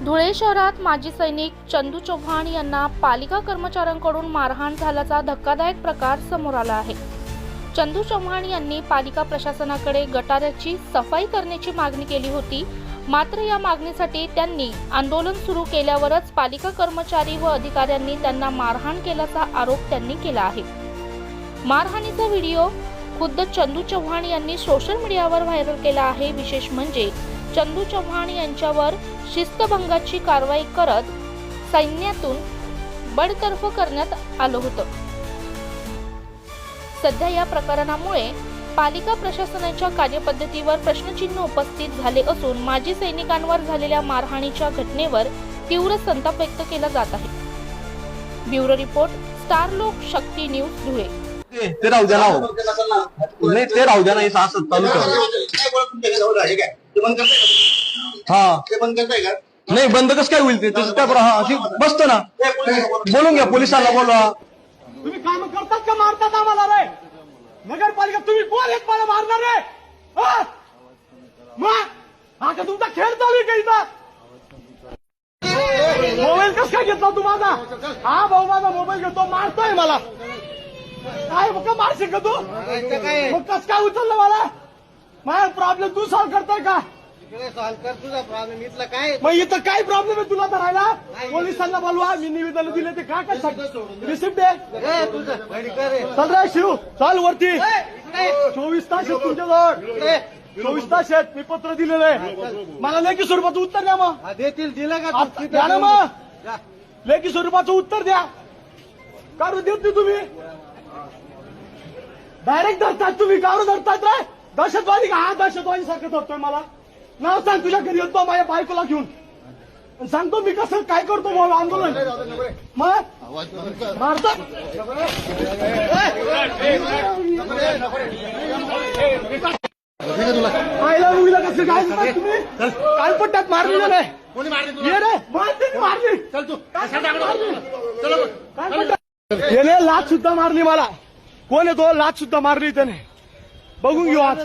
धुळे शहरात माजी सैनिक चंदू चव्हाण यांना पालिका कर्मचाऱ्यांकडून मारहाण झाल्याचा धक्कादायक प्रकार समोर आला आहे। चंदू चव्हाण यांनी पालिका प्रशासनाकडे गटाराची सफाई करण्याची मागणी केली होती, मात्र या मागणीसाठी त्यांनी आंदोलन सुरू केल्यावरच पालिका कर्मचारी व अधिकाऱ्यांनी त्यांना मारहाण केल्याचा आरोप त्यांनी केला आहे। मारहाणीचा व्हिडिओ खुद्द चंदू चव्हाण यांनी सोशल मीडियावर व्हायरल केला आहे। विशेष म्हणजे चंदू चव्हाण यांच्यावर शिस्तभंगाची कारवाई करत सैन्यातून बडतर्फ करण्यात आलं होतं। सध्या या प्रकरणामुळे पालिका प्रशासनाच्या कार्यपद्धतीवर प्रश्नचिन्ह उपस्थित झाले असून माजी सैनिकांवर झालेल्या मारहाणीच्या घटनेवर तीव्र संताप व्यक्त केला जात आहे। ब्युरो रिपोर्ट, स्टार लोक शक्ती न्यूज, धुळे। ते राहू द्या ना, नाही ते राहू द्या ना, असं चालू कर। नाही बंद कसं काय होईल? ते तसं काय बसतो ना, बोलून घ्या, पोलिसांना बोलवा। तुम्ही काम करतात का मारतात आम्हाला रे? नगरपालिका तुम्ही कोण आहेत मला मारणार रे? हा का तुमचा खेळ चालू आहे का इथं? मोबाईल कस काय घेतला तू माझा? हा भाऊ माझा मोबाईल घेतो, मारतोय मला। काय मग मार शिक तू? मग कस काय उचललं मला? माझा प्रॉब्लेम तू सॉल्व्ह करतोय का? सॉल्व्ह कर तुझा प्रॉब्लेम। इथला काय मग इथं काय प्रॉब्लेम आहे तुला धरायला? पोलिसांना बोलवा, मी निवेदन दिले ते काय रिसिप्ट आहे चल रे शिव, चल वरती। 24 तास आहेत तुमच्याजवळ, 24 तास आहेत, मी पत्र दिलेलं आहे। मला लेखी स्वरूपाचं उत्तर द्या। मग देतील, दिलं का? द्या ना, मग लेखी स्वरूपाचं उत्तर द्या। काढून देत नाही तुम्ही, डायरेक्ट धरतात तुम्ही। काढून धरतात रे, दहशतवादी का? हा दहशतवादी सारखं धरतोय मला। नाव सांग, तुझ्या घरी येतो माझ्या बायकोला घेऊन, सांगतो मी कसं काय करतो भाऊ आंदोलन। मग मारतात आईला मुलीला कसं काय करतात तुम्ही? काल पट्ट्यात मारलेलं नाही ये रे, मारली चल तू याने लाच सुद्धा मारली मला। कोण आहे तो? लाच सुद्धा मारली त्याने, बघून घेऊ आज।